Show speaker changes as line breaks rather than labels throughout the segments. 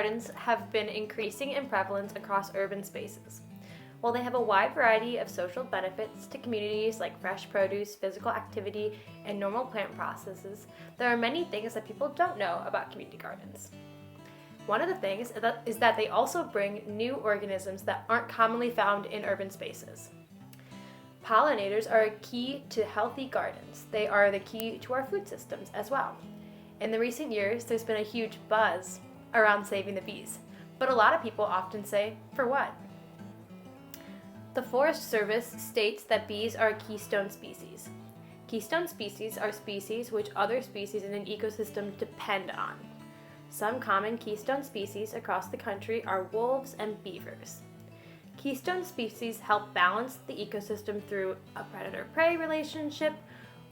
gardens have been increasing in prevalence across urban spaces. While they have a wide variety of social benefits to communities like fresh produce, physical activity, and normal plant processes, there are many things that people don't know about community gardens. One of the things is that they also bring new organisms that aren't commonly found in urban spaces. Pollinators are a key to healthy gardens. They are the key to our food systems as well. In the recent years, there's been a huge buzz around saving the bees, but a lot of people often say, for what? The Forest Service states that bees are a keystone species. Keystone species are species which other species in an ecosystem depend on. Some common keystone species across the country are wolves and beavers. Keystone species help balance the ecosystem through a predator-prey relationship,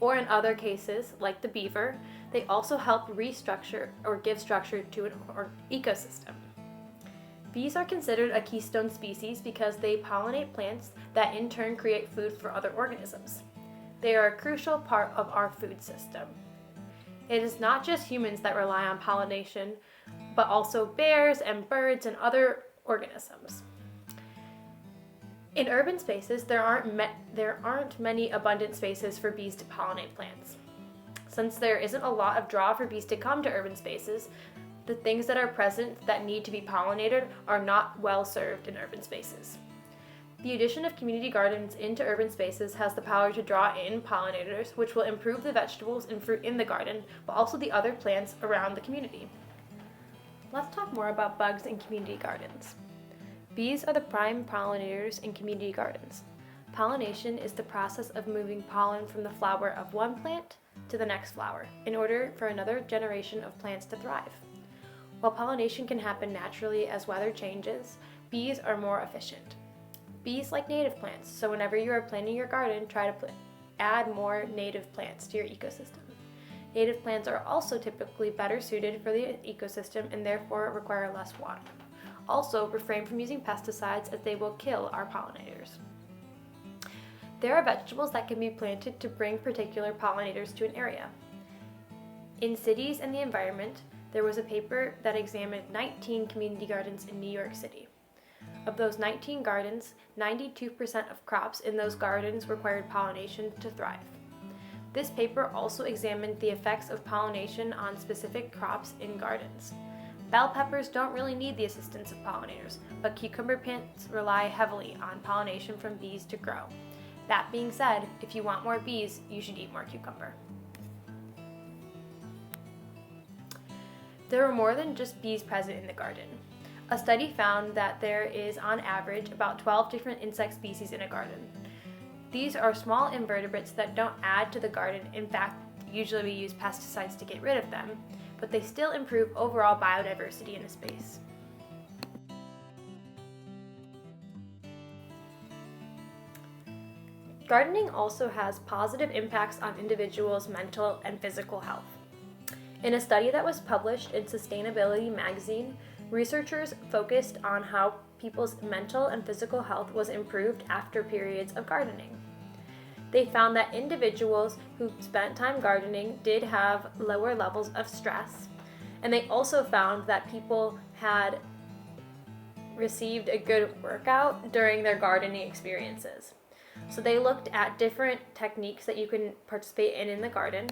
or in other cases, like the beaver, they also help restructure or give structure to an ecosystem. Bees are considered a keystone species because they pollinate plants that in turn create food for other organisms. They are a crucial part of our food system. It is not just humans that rely on pollination, but also bears and birds and other organisms. In urban spaces, there aren't many abundant spaces for bees to pollinate plants. Since there isn't a lot of draw for bees to come to urban spaces, the things that are present that need to be pollinated are not well served in urban spaces. The addition of community gardens into urban spaces has the power to draw in pollinators, which will improve the vegetables and fruit in the garden, but also the other plants around the community. Let's talk more about bugs in community gardens. Bees are the prime pollinators in community gardens. Pollination is the process of moving pollen from the flower of one plant to the next flower in order for another generation of plants to thrive. While pollination can happen naturally as weather changes, bees are more efficient. Bees like native plants, so whenever you are planting your garden, try to add more native plants to your ecosystem. Native plants are also typically better suited for the ecosystem and therefore require less water. Also, refrain from using pesticides as they will kill our pollinators. There are vegetables that can be planted to bring particular pollinators to an area. In Cities and the Environment, there was a paper that examined 19 community gardens in New York City. Of those 19 gardens, 92% of crops in those gardens required pollination to thrive. This paper also examined the effects of pollination on specific crops in gardens. Bell peppers don't really need the assistance of pollinators, but cucumber plants rely heavily on pollination from bees to grow. That being said, if you want more bees, you should eat more cucumber. There are more than just bees present in the garden. A study found that there is, on average, about 12 different insect species in a garden. These are small invertebrates that don't add to the garden. In fact, usually we use pesticides to get rid of them, but they still improve overall biodiversity in a space. Gardening also has positive impacts on individuals' mental and physical health. In a study that was published in Sustainability magazine, researchers focused on how people's mental and physical health was improved after periods of gardening. They found that individuals who spent time gardening did have lower levels of stress, and they also found that people had received a good workout during their gardening experiences. So they looked at different techniques that you can participate in the garden.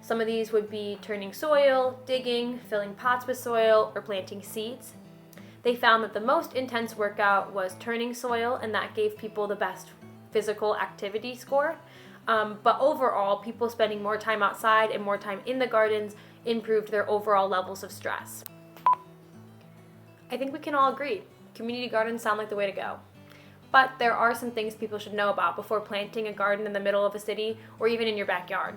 Some of these would be turning soil, digging, filling pots with soil, or planting seeds. They found that the most intense workout was turning soil, and that gave people the best physical activity score. But overall, people spending more time outside and more time in the gardens improved their overall levels of stress. I think we can all agree, community gardens sound like the way to go. But there are some things people should know about before planting a garden in the middle of a city or even in your backyard.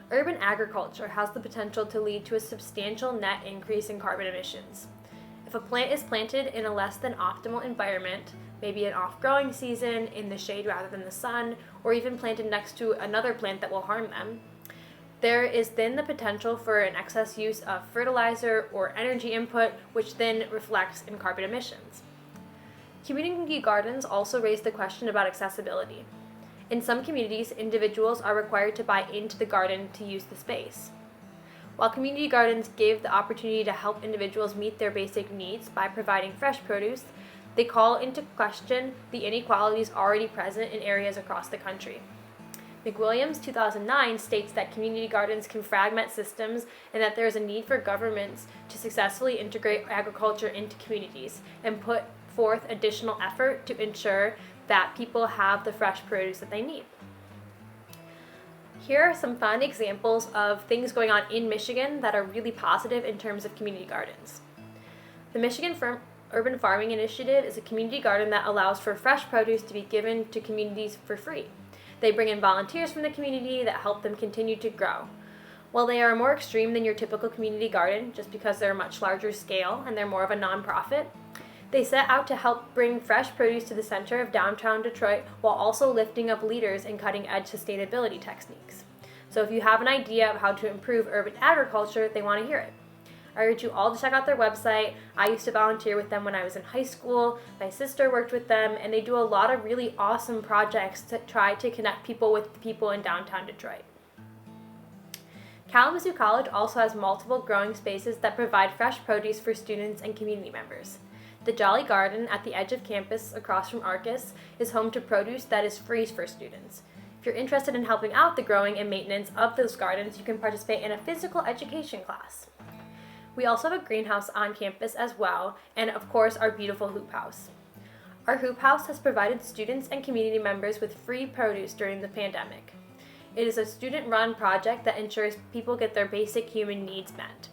Urban agriculture has the potential to lead to a substantial net increase in carbon emissions. If a plant is planted in a less than optimal environment, maybe an off-growing season, in the shade rather than the sun, or even planted next to another plant that will harm them, there is then the potential for an excess use of fertilizer or energy input, which then reflects in carbon emissions. Community gardens also raise the question about accessibility. In some communities, individuals are required to buy into the garden to use the space. While community gardens give the opportunity to help individuals meet their basic needs by providing fresh produce, they call into question the inequalities already present in areas across the country. McWilliams, 2009, states that community gardens can fragment systems and that there is a need for governments to successfully integrate agriculture into communities and put forth additional effort to ensure that people have the fresh produce that they need. Here are some fun examples of things going on in Michigan that are really positive in terms of community gardens. The Michigan Urban Farming Initiative is a community garden that allows for fresh produce to be given to communities for free. They bring in volunteers from the community that help them continue to grow. While they are more extreme than your typical community garden, just because they're a much larger scale and they're more of a nonprofit, they set out to help bring fresh produce to the center of downtown Detroit while also lifting up leaders in cutting-edge sustainability techniques. So if you have an idea of how to improve urban agriculture, they want to hear it. I urge you all to check out their website. I used to volunteer with them when I was in high school. My sister worked with them, and they do a lot of really awesome projects to try to connect people with the people in downtown Detroit. Kalamazoo College also has multiple growing spaces that provide fresh produce for students and community members. The Jolly Garden at the edge of campus across from Arcus is home to produce that is free for students. If you're interested in helping out the growing and maintenance of those gardens, you can participate in a physical education class. We also have a greenhouse on campus as well, and of course our beautiful hoop house. Our hoop house has provided students and community members with free produce during the pandemic. It is a student-run project that ensures people get their basic human needs met.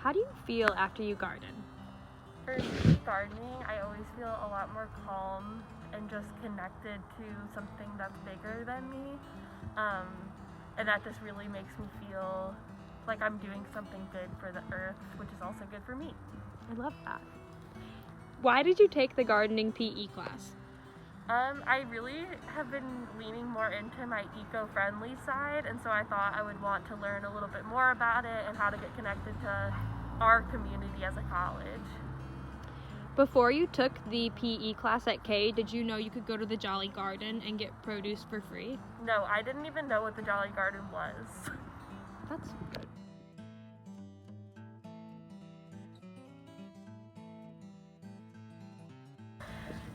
How do you feel after you garden?
For me, gardening, I always feel a lot more calm and just connected to something that's bigger than me. And that just really makes me feel like I'm doing something good for the earth, which is also good for me.
I love that. Why did you take the gardening PE class?
I really have been leaning more into my eco-friendly side, and so I thought I would want to learn a little bit more about it and how to get connected to our community as a college.
Before you took the PE class at K, did you know you could go to the Jolly Garden and get produce for free?
No, I didn't even know what the Jolly Garden was.
That's good.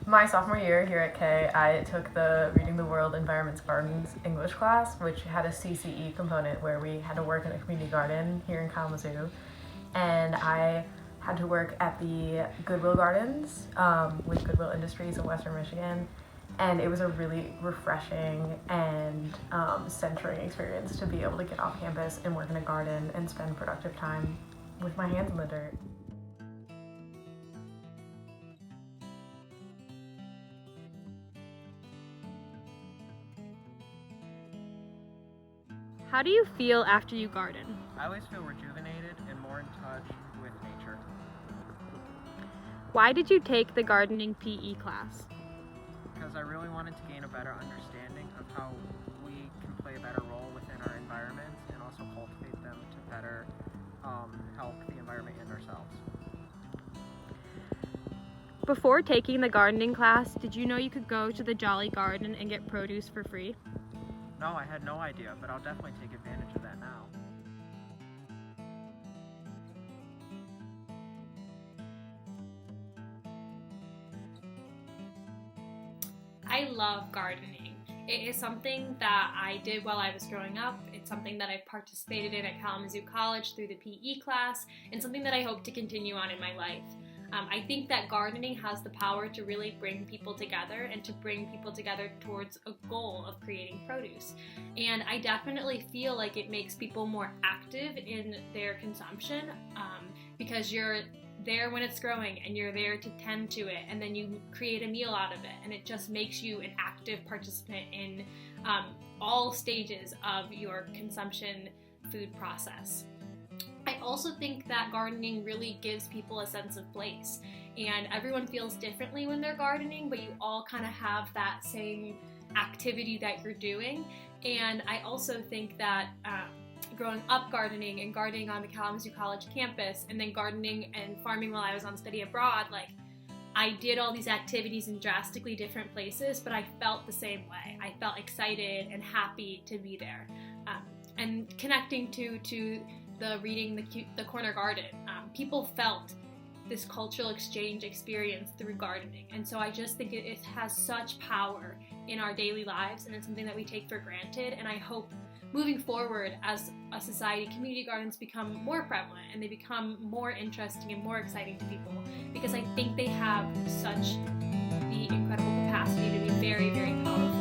My sophomore year here at K, I took the Reading the World Environments Gardens English class, which had a CCE component where we had to work in a community garden here in Kalamazoo. And I had to work at the Goodwill Gardens with Goodwill Industries in Western Michigan. And it was a really refreshing and centering experience to be able to get off campus and work in a garden and spend productive time with my hands in the dirt.
How do you feel after you garden?
I always feel rejuvenated and more in touch with nature.
Why did you take the gardening PE class?
Because I really wanted to gain a better understanding of how we can play a better role within our environments and also cultivate them to better help the environment and ourselves.
Before taking the gardening class, did you know you could go to the Jolly Garden and get produce for free?
No, I had no idea, but I'll definitely take advantage of that now.
I love gardening. It is something that I did while I was growing up. It's something that I've participated in at Kalamazoo College through the PE class, and something that I hope to continue on in my life. I think that gardening has the power to really bring people together and to bring people together towards a goal of creating produce. And I definitely feel like it makes people more active in their consumption because you're there when it's growing and you're there to tend to it, and then you create a meal out of it, and it just makes you an active participant in all stages of your consumption food process. I also think that gardening really gives people a sense of place, and everyone feels differently when they're gardening, but you all kind of have that same activity that you're doing. And I also think that growing up gardening and gardening on the Kalamazoo College campus, and then gardening and farming while I was on study abroad, like I did all these activities in drastically different places, but I felt the same way. I felt excited and happy to be there. And connecting to the reading the corner garden, people felt this cultural exchange experience through gardening. And so I just think it has such power in our daily lives, and it's something that we take for granted. And I hope moving forward as a society, community gardens become more prevalent and they become more interesting and more exciting to people, because I think they have such the incredible capacity to be very, very powerful